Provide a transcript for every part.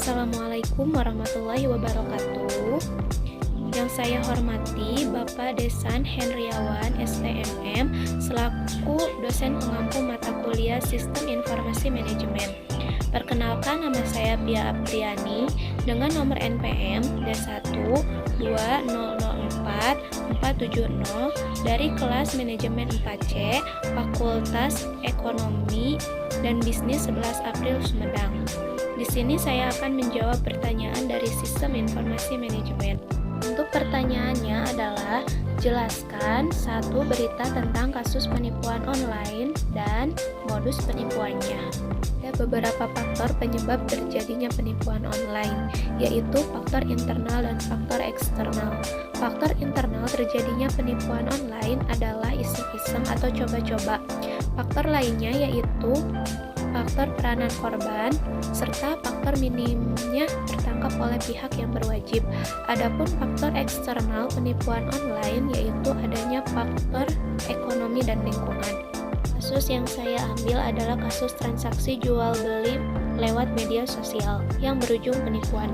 Assalamualaikum warahmatullahi wabarakatuh. Yang saya hormati Bapak Desan Henriawan STMM selaku dosen pengampu mata kuliah Sistem Informasi Manajemen. Perkenalkan, nama saya Pia Apriani dengan nomor NPM D12004-470 dari kelas Manajemen 4C Fakultas Ekonomi dan Bisnis 11 April Sumedang. Di sini saya akan menjawab pertanyaan dari Sistem Informasi Manajemen. Untuk pertanyaannya adalah, jelaskan satu berita tentang kasus penipuan online dan modus penipuannya. Ada beberapa faktor penyebab terjadinya penipuan online, yaitu faktor internal dan faktor eksternal. Faktor internal terjadinya penipuan online adalah iseng-iseng atau coba-coba. Faktor lainnya yaitu faktor peranan korban, serta faktor minimnya tertangkap oleh pihak yang berwajib. Adapun faktor eksternal penipuan online yaitu adanya faktor ekonomi dan lingkungan. Kasus yang saya ambil adalah kasus transaksi jual beli lewat media sosial yang berujung penipuan.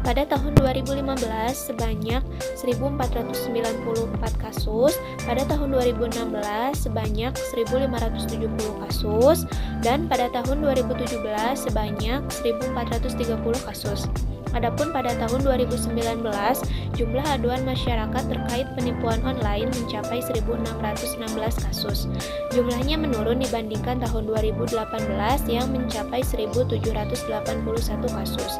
Pada tahun 2015 sebanyak 1.494 kasus, pada tahun 2016 sebanyak 1.570 kasus, dan pada tahun 2017 sebanyak 1.430 kasus. Adapun pada tahun 2019, jumlah aduan masyarakat terkait penipuan online mencapai 1.616 kasus. Jumlahnya menurun dibandingkan tahun 2018 yang mencapai 1.781 kasus.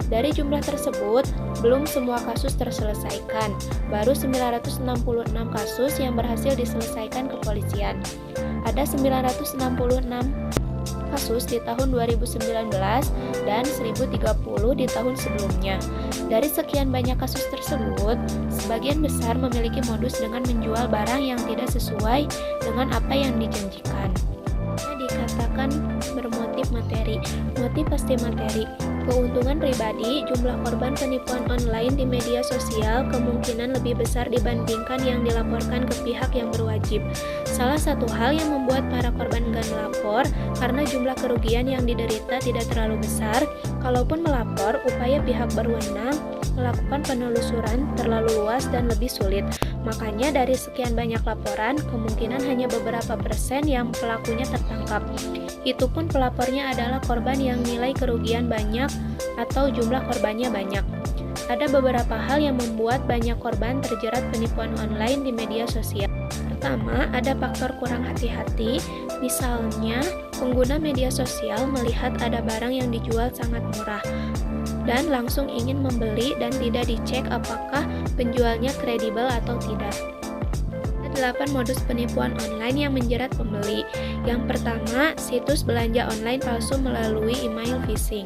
Dari jumlah tersebut, belum semua kasus terselesaikan. Baru 966 kasus yang berhasil diselesaikan kepolisian. Ada 966 kasus di tahun 2019 dan 1030 di tahun sebelumnya. Dari sekian banyak kasus tersebut, sebagian besar memiliki modus dengan menjual barang yang tidak sesuai dengan apa yang dijanjikan. Dikatakan bermotif materi. Motif pasti materi. Keuntungan pribadi, jumlah korban penipuan online di media sosial kemungkinan lebih besar dibandingkan yang dilaporkan ke pihak yang berwajib. Salah satu hal yang membuat para korban enggan melapor karena jumlah kerugian yang diderita tidak terlalu besar. Kalaupun melapor, upaya pihak berwenang melakukan penelusuran terlalu luas dan lebih sulit. Makanya dari sekian banyak laporan, kemungkinan hanya beberapa persen yang pelakunya tertangkap. Itu pun pelapornya adalah korban yang nilai kerugian banyak atau jumlah korbannya banyak. Ada beberapa hal yang membuat banyak korban terjerat penipuan online di media sosial. Pertama, ada faktor kurang hati-hati. Misalnya, pengguna media sosial melihat ada barang yang dijual sangat murah dan langsung ingin membeli dan tidak dicek apakah penjualnya kredibel atau tidak. Ada 8 modus penipuan online yang menjerat pembeli. Yang pertama, situs belanja online palsu melalui email phishing.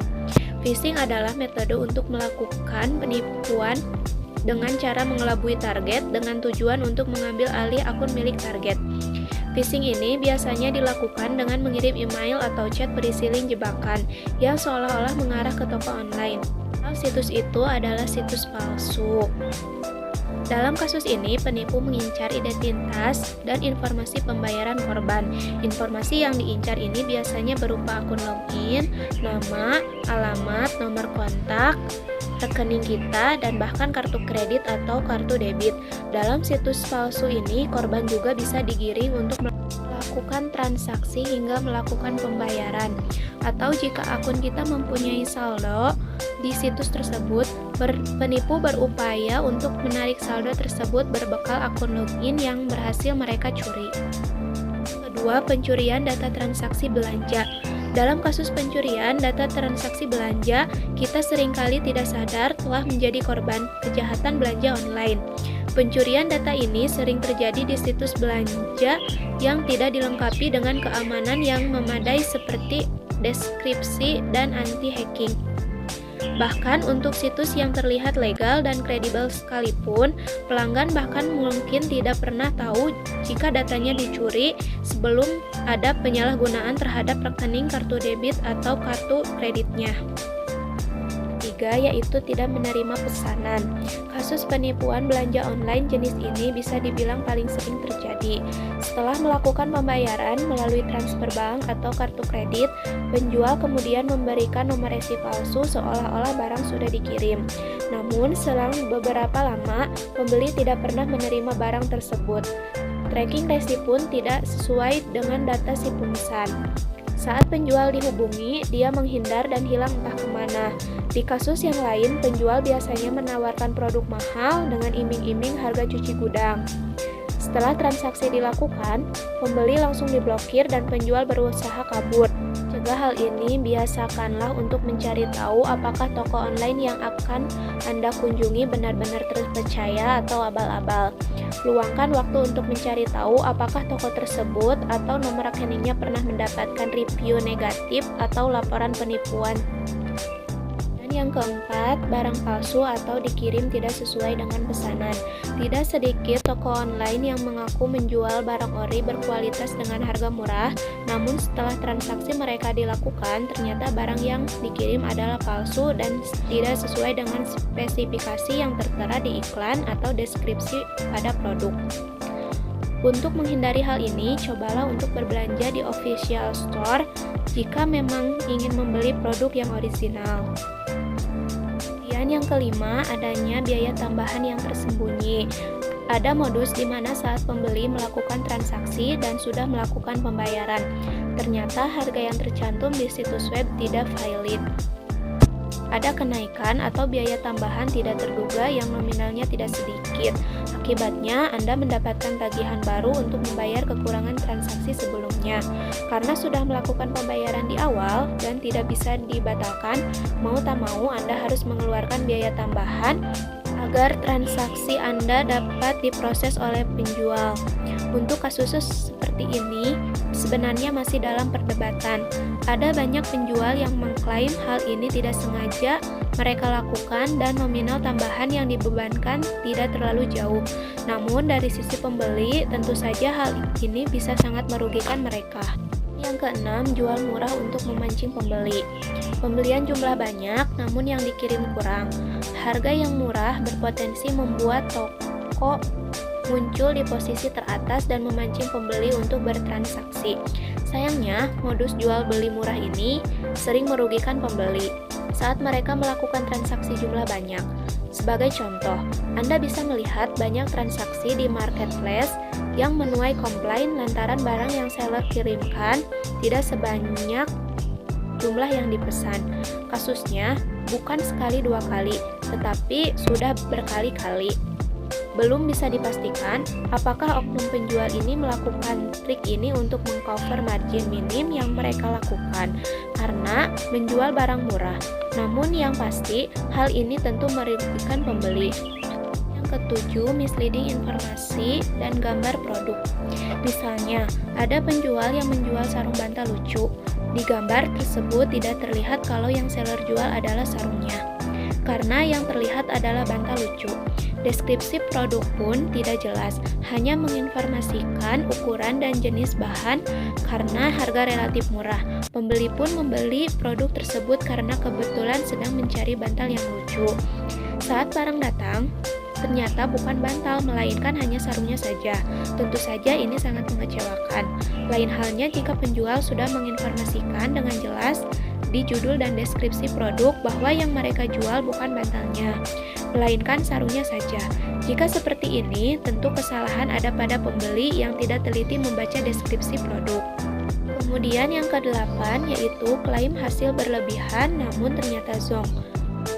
Phishing adalah metode untuk melakukan penipuan dengan cara mengelabui target dengan tujuan untuk mengambil alih akun milik target. Phishing ini biasanya dilakukan dengan mengirim email atau chat berisi link jebakan yang seolah-olah mengarah ke toko online. Situs itu adalah situs palsu. Dalam kasus ini, penipu mengincar identitas dan informasi pembayaran korban. Informasi yang diincar ini biasanya berupa akun login, nama, alamat, nomor kontak, rekening kita, dan bahkan kartu kredit atau kartu debit. Dalam situs palsu ini, korban juga bisa digiring untuk melakukan transaksi hingga melakukan pembayaran. Atau jika akun kita mempunyai saldo di situs tersebut, penipu berupaya untuk menarik saldo tersebut berbekal akun login yang berhasil mereka curi. Kedua, pencurian data transaksi belanja. Dalam kasus pencurian data transaksi belanja, kita seringkali tidak sadar telah menjadi korban kejahatan belanja online. Pencurian data ini sering terjadi di situs belanja yang tidak dilengkapi dengan keamanan yang memadai seperti deskripsi dan anti-hacking. Bahkan untuk situs yang terlihat legal dan kredibel sekalipun, pelanggan bahkan mungkin tidak pernah tahu jika datanya dicuri sebelum ada penyalahgunaan terhadap rekening kartu debit atau kartu kreditnya. ketiga yaitu tidak menerima pesanan. Kasus penipuan belanja online jenis ini bisa dibilang paling sering terjadi. Setelah melakukan pembayaran melalui transfer bank atau kartu kredit, penjual kemudian memberikan nomor resi palsu seolah-olah barang sudah dikirim. Namun, selang beberapa lama, pembeli tidak pernah menerima barang tersebut. Tracking resi pun tidak sesuai dengan data si pemesan. Saat penjual dihubungi, dia menghindar dan hilang entah kemana. Di kasus yang lain, penjual biasanya menawarkan produk mahal dengan iming-iming harga cuci gudang. Setelah transaksi dilakukan, pembeli langsung diblokir dan penjual berusaha kabur. Cegah hal ini, biasakanlah untuk mencari tahu apakah toko online yang akan Anda kunjungi benar-benar terpercaya atau abal-abal. Luangkan waktu untuk mencari tahu apakah toko tersebut atau nomor rekeningnya pernah mendapatkan review negatif atau laporan penipuan. Yang keempat, barang palsu atau dikirim tidak sesuai dengan pesanan. Tidak sedikit toko online yang mengaku menjual barang ori berkualitas dengan harga murah, namun setelah transaksi mereka dilakukan, ternyata barang yang dikirim adalah palsu dan tidak sesuai dengan spesifikasi yang tertera di iklan atau deskripsi pada produk. Untuk menghindari hal ini, cobalah untuk berbelanja di official store jika memang ingin membeli produk yang orisinal. Yang kelima, adanya biaya tambahan yang tersembunyi. Ada modus di mana saat pembeli melakukan transaksi dan sudah melakukan pembayaran, ternyata harga yang tercantum di situs web tidak valid. Ada kenaikan atau biaya tambahan tidak terduga yang nominalnya tidak sedikit. Akibatnya, Anda mendapatkan tagihan baru untuk membayar kekurangan transaksi sebelumnya. Karena sudah melakukan pembayaran di awal dan tidak bisa dibatalkan, mau tak mau Anda harus mengeluarkan biaya tambahan agar transaksi Anda dapat diproses oleh penjual. Untuk kasus seperti ini, sebenarnya masih dalam perdebatan. Ada banyak penjual yang mengklaim hal ini tidak sengaja mereka lakukan dan nominal tambahan yang dibebankan tidak terlalu jauh. Namun dari sisi pembeli, tentu saja hal ini bisa sangat merugikan mereka. Yang keenam, jual murah untuk memancing pembeli. Pembelian jumlah banyak, namun yang dikirim kurang. Harga yang murah berpotensi membuat toko muncul di posisi teratas dan memancing pembeli untuk bertransaksi. Sayangnya, modus jual beli murah ini sering merugikan pembeli saat mereka melakukan transaksi jumlah banyak. Sebagai contoh, Anda bisa melihat banyak transaksi di marketplace yang menuai komplain lantaran barang yang seller kirimkan tidak sebanyak jumlah yang dipesan. Kasusnya bukan sekali dua kali, tetapi sudah berkali-kali. Belum bisa dipastikan apakah oknum penjual ini melakukan trik ini untuk mengcover margin minim yang mereka lakukan karena menjual barang murah. Namun yang pasti, hal ini tentu merugikan pembeli. Yang ketujuh, misleading informasi dan gambar produk. Misalnya, ada penjual yang menjual sarung bantal lucu. Di gambar tersebut tidak terlihat kalau yang seller jual adalah sarungnya, karena yang terlihat adalah bantal lucu. Deskripsi produk pun tidak jelas, hanya menginformasikan ukuran dan jenis bahan karena harga relatif murah. Pembeli pun membeli produk tersebut karena kebetulan sedang mencari bantal yang lucu. Saat barang datang, ternyata bukan bantal, melainkan hanya sarungnya saja. Tentu saja ini sangat mengecewakan. Lain halnya jika penjual sudah menginformasikan dengan jelas di judul dan deskripsi produk bahwa yang mereka jual bukan bantalnya, melainkan sarungnya saja. Jika seperti ini, tentu kesalahan ada pada pembeli yang tidak teliti membaca deskripsi produk. Kemudian yang kedelapan yaitu klaim hasil berlebihan namun ternyata zonk.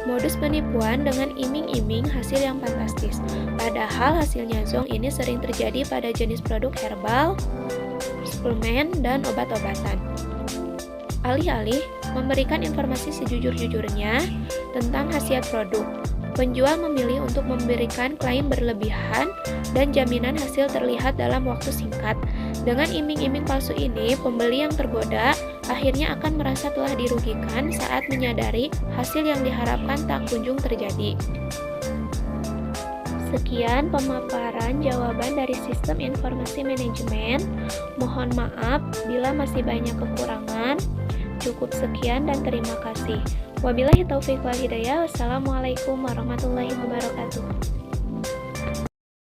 Modus penipuan dengan iming-iming hasil yang fantastis. Padahal hasilnya zonk ini sering terjadi pada jenis produk herbal, suplemen, dan obat-obatan. Alih-alih memberikan informasi sejujur-jujurnya tentang khasiat produk, penjual memilih untuk memberikan klaim berlebihan dan jaminan hasil terlihat dalam waktu singkat. Dengan iming-iming palsu ini, pembeli yang tergoda akhirnya akan merasa telah dirugikan saat menyadari hasil yang diharapkan tak kunjung terjadi. Sekian pemaparan jawaban dari Sistem Informasi Manajemen. Mohon maaf bila masih banyak kekurangan. Cukup sekian dan terima kasih. Wabillahi taufiq wal hidayah. Wassalamualaikum warahmatullahi wabarakatuh.